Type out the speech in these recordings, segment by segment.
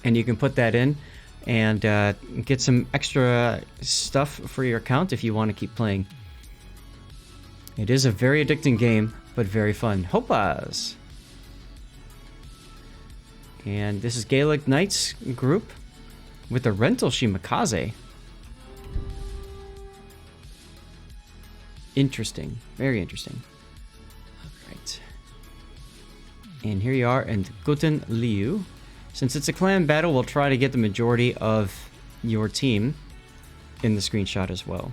and you can put that in and get some extra stuff for your account if you want to keep playing. It is a very addicting game, but very fun. Hopas! And this is Gaelic Knights group with the rental Shimakaze. Interesting. Very interesting. Alright. And here you are in Gouden, Leeuw. Since it's a clan battle, we'll try to get the majority of your team in the screenshot as well.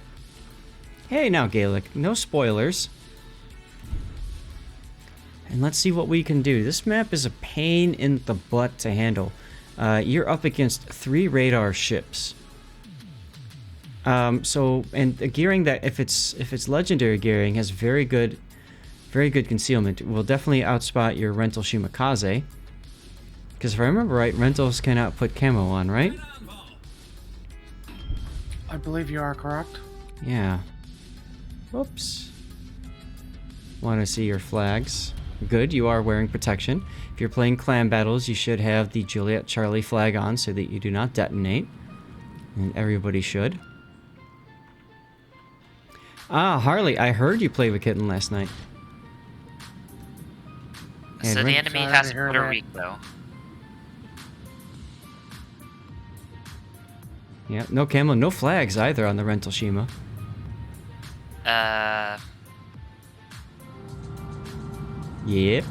Hey now, Gaelic. No spoilers. And let's see what we can do. This map is a pain in the butt to handle. You're up against 3 radar ships. And the gearing that if it's legendary gearing has very good concealment. Will definitely outspot your rental Shimakaze. Because if I remember right, rentals cannot put camo on, right? I believe you are correct. Yeah. Whoops. Want to see your flags. Good, you are wearing protection. If you're playing clan battles, you should have the Juliet Charlie flag on so that you do not detonate. And everybody should. Ah, Harley, I heard you played with Kitten last night. So the enemy has Puerto Rico. Yeah, no camo, no flags either on the rental Shima. Yep.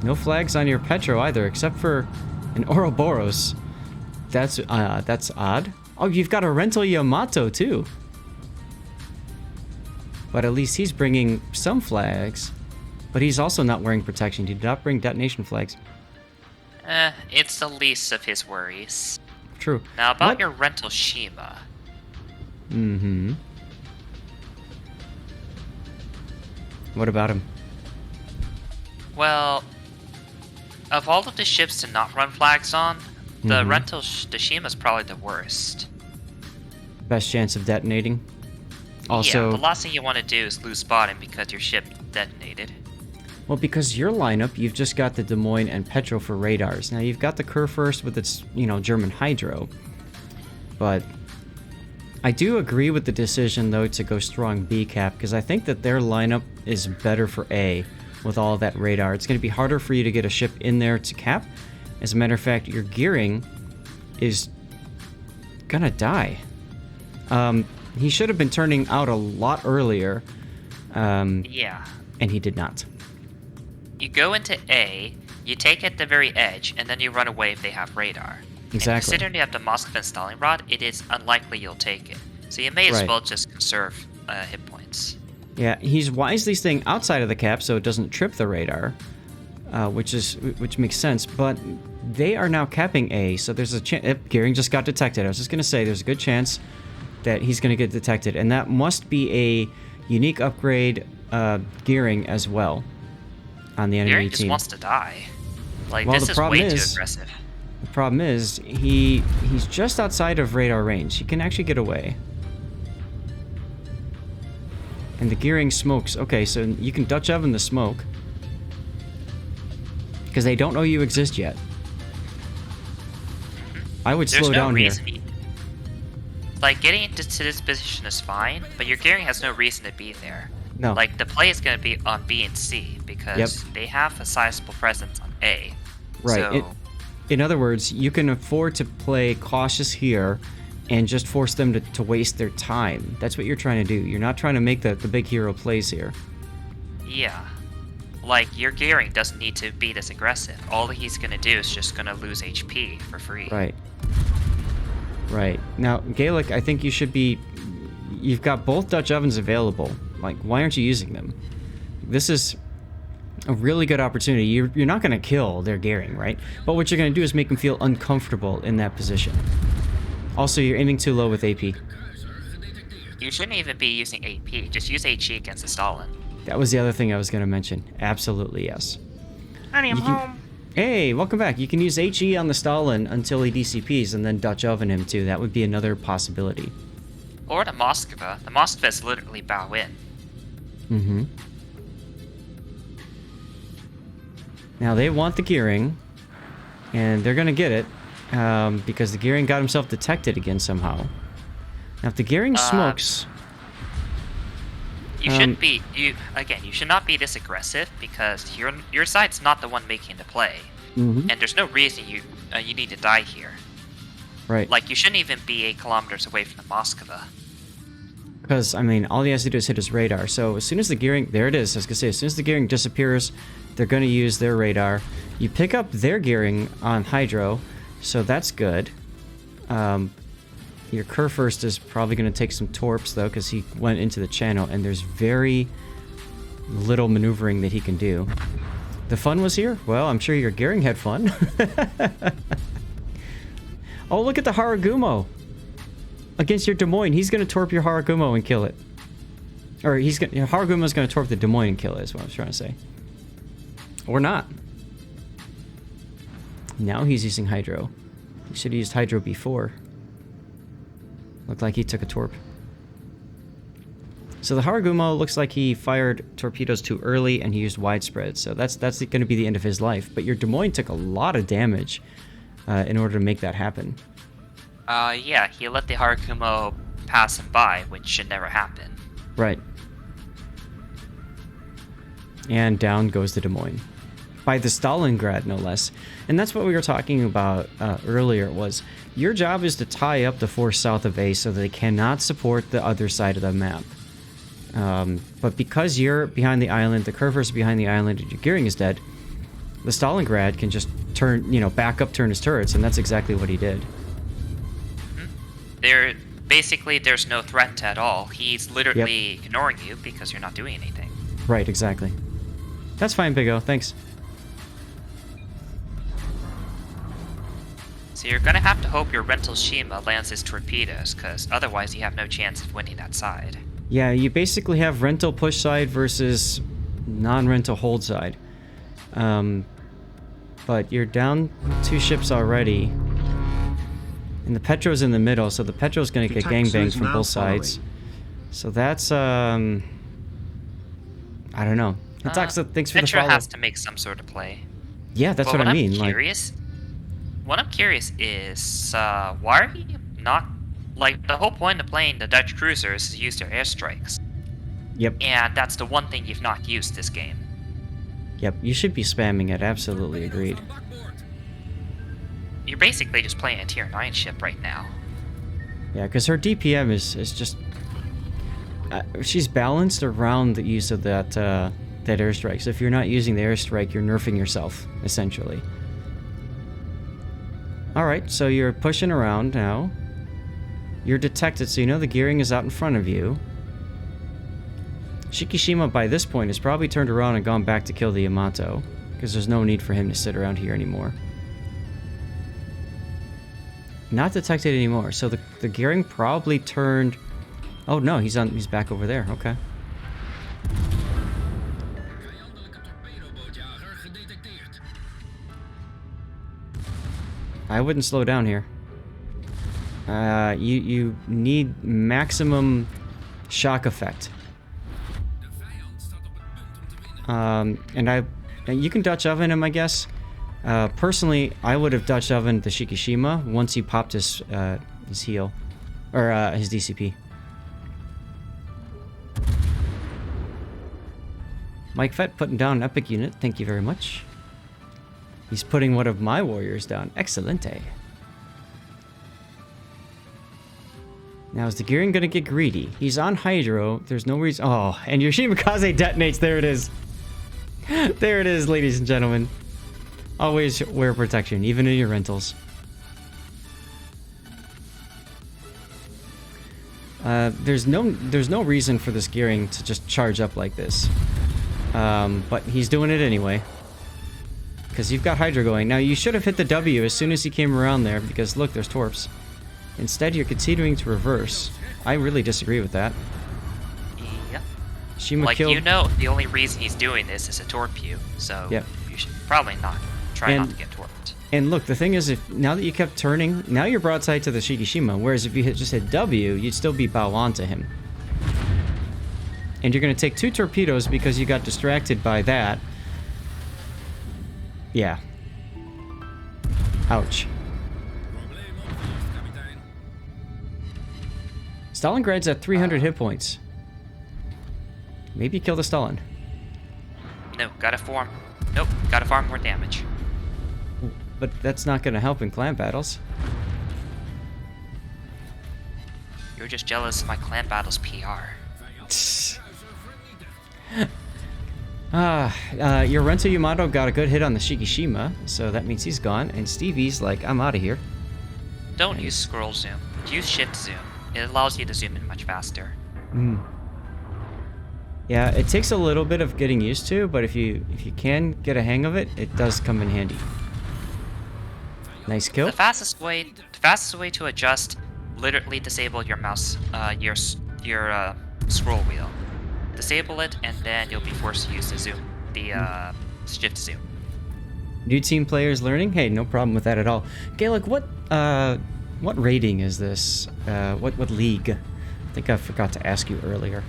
No flags on your Petro either, except for an Ouroboros. That's odd. Oh, you've got a rental Yamato too. But at least he's bringing some flags. But he's also not wearing protection. He did not bring detonation flags. It's the least of his worries. True. Now about your rental Shima. Mm-hmm. What about him? Well, of all of the ships to not run flags on, the rental Shima's probably the worst. Best chance of detonating. Also, yeah, the last thing you want to do is lose spotting because your ship detonated. Well, because your lineup, you've just got the Des Moines and Petro for radars. Now, you've got the Kurfürst with its, German Hydro. But I do agree with the decision, though, to go strong B cap, because I think that their lineup is better for A with all that radar. It's going to be harder for you to get a ship in there to cap. As a matter of fact, your gearing is gonna die. He should have been turning out a lot earlier. Yeah. And he did not. You go into A, you take at the very edge, and then you run away if they have radar. Exactly. And considering you have the Moskva installing rod, it is unlikely you'll take it. So you may as well just conserve hit points. Yeah, he's wisely staying outside of the cap so it doesn't trip the radar, which makes sense. But they are now capping A, so there's a chance. Gearing just got detected. I was just gonna say there's a good chance that he's gonna get detected, and that must be a unique upgrade gearing as well on the enemy Gearing team. just wants to die. Like, Well, this the is problem way too is- aggressive. The problem is he's just outside of radar range. He can actually get away. And the gearing smokes. Okay, so you can Dutch oven the smoke. Because they don't know you exist yet. I would slow down here. Like, getting into this position is fine, but your gearing has no reason to be there. No. Like, the play is going to be on B and C, because they have a sizable presence on A. Right. So, In other words, you can afford to play cautious here and just force them to waste their time. That's what you're trying to do. You're not trying to make the big hero plays here. yeah. Like, your gearing doesn't need to be this aggressive. All he's going to do is just going to lose HP for free. Right. Right. Now, Gaelic, I think you should be... You've got both Dutch ovens available. Like, why aren't you using them? This is a really good opportunity. You're not going to kill their gearing, right? But what you're going to do is make them feel uncomfortable in that position. Also, you're aiming too low with AP. You shouldn't even be using AP. Just use HE against the Stalin. That was the other thing I was going to mention. Absolutely, yes. Honey, I'm home. Hey, welcome back. You can use HE on the Stalin until he DCPs and then Dutch oven him too. That would be another possibility. Or the Moskva. The Moskva is literally bow in. Mm-hmm. Now they want the gearing. And they're gonna get it, because the Gearing got himself detected again somehow. Now, if the Gearing smokes... You shouldn't be... You should not be this aggressive, because your side's not the one making the play. Mm-hmm. And there's no reason you need to die here. Right. Like, you shouldn't even be 8 kilometers away from the Moskva. Because, I mean, all he has to do is hit his radar. So, as soon as the Gearing... There it is. I was going to say, as soon as the Gearing disappears, they're going to use their radar. You pick up their Gearing on Hydro, so that's good. Your Kurfürst is probably going to take some torps, though, because he went into the channel, and there's very little maneuvering that he can do. The fun was here? Well, I'm sure your Gearing had fun. Oh, look at the Haragumo! Against your Des Moines, he's going to torp your Haragumo and kill it. Or Haragumo's going to torp the Des Moines and kill it, is what I was trying to say. Or not. Now he's using Hydro. He should have used Hydro before. Looked like he took a torp. So the Haragumo looks like he fired torpedoes too early and he used widespread. So that's going to be the end of his life. But your Des Moines took a lot of damage in order to make that happen. Yeah, he let the Haragumo pass him by, which should never happen. Right. And down goes the Des Moines. By the Stalingrad, no less. And that's what we were talking about earlier, was your job is to tie up the force south of A so they cannot support the other side of the map. But because you're behind the island, the Kurfürst is behind the island, and your Gearing is dead, the Stalingrad can just turn, back up, turn his turrets, and that's exactly what he did. There's no threat at all. He's literally ignoring you because you're not doing anything. Right, exactly. That's fine, Big O. Thanks. So you're gonna have to hope your Rental Shima lands his torpedoes, because otherwise you have no chance of winning that side. Yeah, you basically have rental push side versus non-rental hold side. But you're down 2 ships already. And the Petro's in the middle, so the Petro's gonna get gangbanged from both sides. So that's, I don't know. Thanks for the Petro follow. has to make some sort of play. Yeah, that's what I mean. What I'm curious is, why are you not... Like, the whole point of playing the Dutch cruisers is to use their airstrikes. Yep. And that's the one thing you've not used this game. Yep, you should be spamming it, absolutely agreed. You're basically just playing a tier 9 ship right now. Yeah, because her DPM is just... she's balanced around the use of that airstrike. So if you're not using the airstrike, you're nerfing yourself, essentially. Alright, so you're pushing around now. You're detected, so you know the Gearing is out in front of you. Shikishima, by this point, has probably turned around and gone back to kill the Yamato, because there's no need for him to sit around here anymore. Not detected anymore, so the Gearing probably turned... Oh no, he's back over there, okay. I wouldn't slow down here. You need maximum shock effect. And you can Dutch oven him, I guess. Personally, I would have Dutch ovened the Shikishima once he popped his heel, or his DCP. Mike Fett putting down an epic unit. Thank you very much. He's putting one of my warriors down. Excelente. Now, is the Gearing gonna get greedy? He's on Hydro. There's no reason... Oh, and your Shimakaze detonates. There it is. There it is, ladies and gentlemen. Always wear protection, even in your rentals. There's no reason for this Gearing to just charge up like this. But he's doing it anyway. Because you've got Hydra going. Now, you should have hit the W as soon as he came around there, because look, there's torps. Instead, you're continuing to reverse. I really disagree with that. Yeah. Shima like, killed... you know, the only reason he's doing this is to torp you, so yep. You should probably not try not to get torped. And look, the thing is, if now that you kept turning, now you're broadside to the Shikishima, whereas if you just hit W, you'd still be bow on to him. And you're going to take 2 torpedoes because you got distracted by that. Yeah. Ouch. Stalingrad's at 300 hit points. Maybe kill the Stalin. No, gotta farm. Nope, gotta farm more damage. But that's not going to help in clan battles. You're just jealous of my clan battles PR. Your Rento Yamato got a good hit on the Shikishima, so that means he's gone, and Stevie's like, I'm out of here. Don't use scroll zoom. Use shift zoom. It allows you to zoom in much faster. Yeah, it takes a little bit of getting used to, but if you can get a hang of it, it does come in handy. Nice kill. The fastest way to adjust, literally disable your mouse, your scroll wheel. Disable it, and then you'll be forced to use the zoom, the shift zoom. New team players learning? Hey, no problem with that at all. Gaelic, what rating is this? What league? I think I forgot to ask you earlier.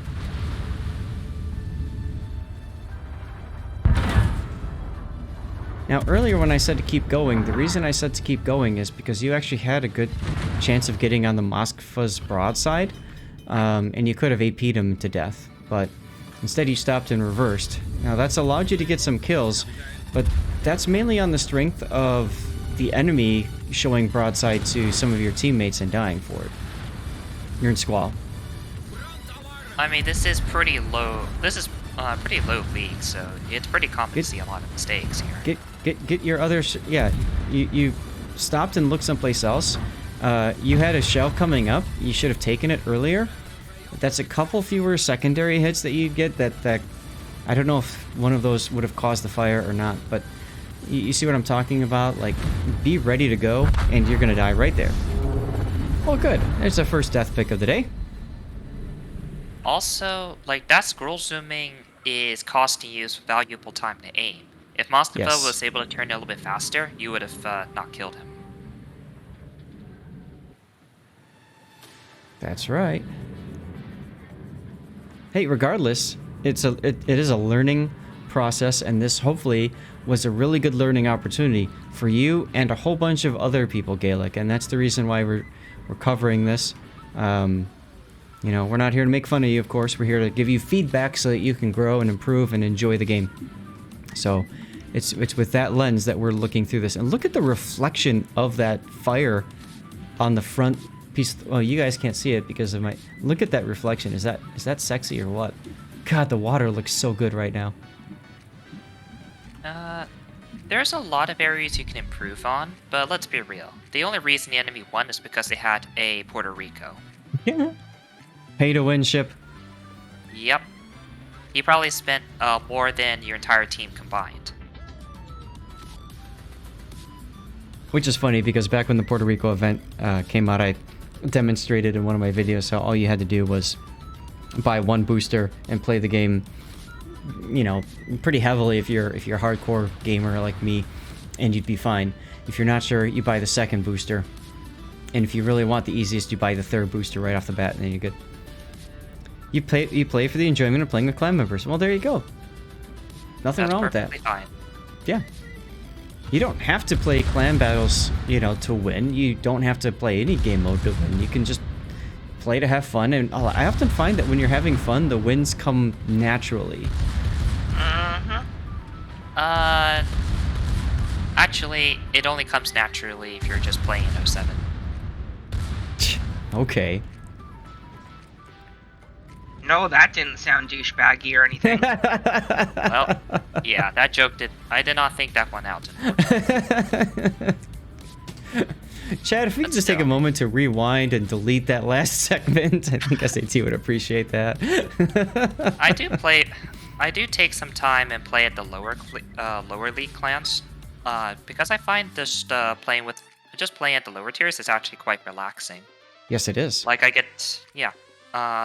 Now, earlier when I said to keep going, the reason I said to keep going is because you actually had a good chance of getting on the Moskva's broadside, and you could have AP'd him to death, but instead you stopped and reversed. Now, that's allowed you to get some kills, but that's mainly on the strength of the enemy showing broadside to some of your teammates and dying for it. You're in Squall. I mean, this is pretty low. This is pretty low league, so it's pretty common to see a lot of mistakes here. Get your other... yeah, you stopped and looked someplace else. You had a shell coming up. You should have taken it earlier. That's a couple fewer secondary hits that you get that I don't know if one of those would have caused the fire or not, but you see what I'm talking about? Like, be ready to go, and you're gonna die right there. Oh, good. There's the first death pick of the day. Also, like, that scroll zooming is costing you valuable time to aim. If Moskva was able to turn a little bit faster, you would have not killed him. That's right. Hey, regardless, it is a learning process, and this hopefully was a really good learning opportunity for you and a whole bunch of other people, Gaelic, and that's the reason why we're covering this. You know, we're not here to make fun of you, of course. We're here to give you feedback so that you can grow and improve and enjoy the game. So, it's with that lens that we're looking through this. And look at the reflection of that fire on the front piece. Well, you guys can't see it because of my... Look at that reflection. Is that sexy or what? God, the water looks so good right now. There's a lot of areas you can improve on, but let's be real. The only reason the enemy won is because they had a Puerto Rico. Yeah. Pay to win ship. Yep. He probably spent more than your entire team combined. Which is funny because back when the Puerto Rico event came out, I demonstrated in one of my videos how all you had to do was buy one booster and play the game, you know, pretty heavily if you're a hardcore gamer like me, and you'd be fine. If you're not sure, you buy the second booster, and if you really want the easiest, you buy the third booster right off the bat, and then you're good. You play for the enjoyment of playing with clan members. Well, there you go. Nothing wrong with that. Fine. Yeah. You don't have to play clan battles, you know, to win. You don't have to play any game mode to win. You can just play to have fun, and I often find that when you're having fun, the wins come naturally. Actually, it only comes naturally if you're just playing in 07. Okay. No, that didn't sound douchebaggy or anything. Well, yeah, that joke I did not think that one out. Chad, if we could just take a moment to rewind and delete that last segment, I think SAT would appreciate that. I do take some time and play at the lower league clans, because I find just playing at the lower tiers is actually quite relaxing. Yes, it is. Like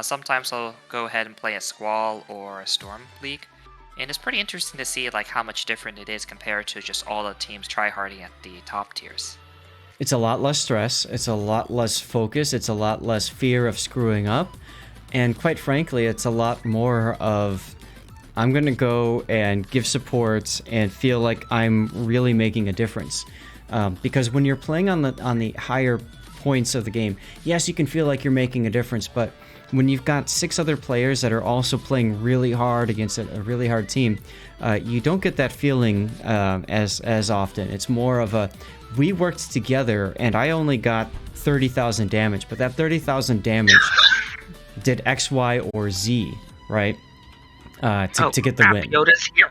sometimes I'll go ahead and play a Squall or a Storm League, and it's pretty interesting to see like how much different it is compared to just all the teams tryharding at the top tiers. It's a lot less stress, it's a lot less focus, it's a lot less fear of screwing up, and quite frankly, it's a lot more of, I'm gonna go and give support and feel like I'm really making a difference. Because when you're playing on the higher points of the game, yes, you can feel like you're making a difference, but when you've got 6 other players that are also playing really hard against a really hard team, you don't get that feeling as often. It's more of a, we worked together and I only got 30,000 damage, but that 30,000 damage did X, Y, or Z, right? To get the crap, win. Yoda's here.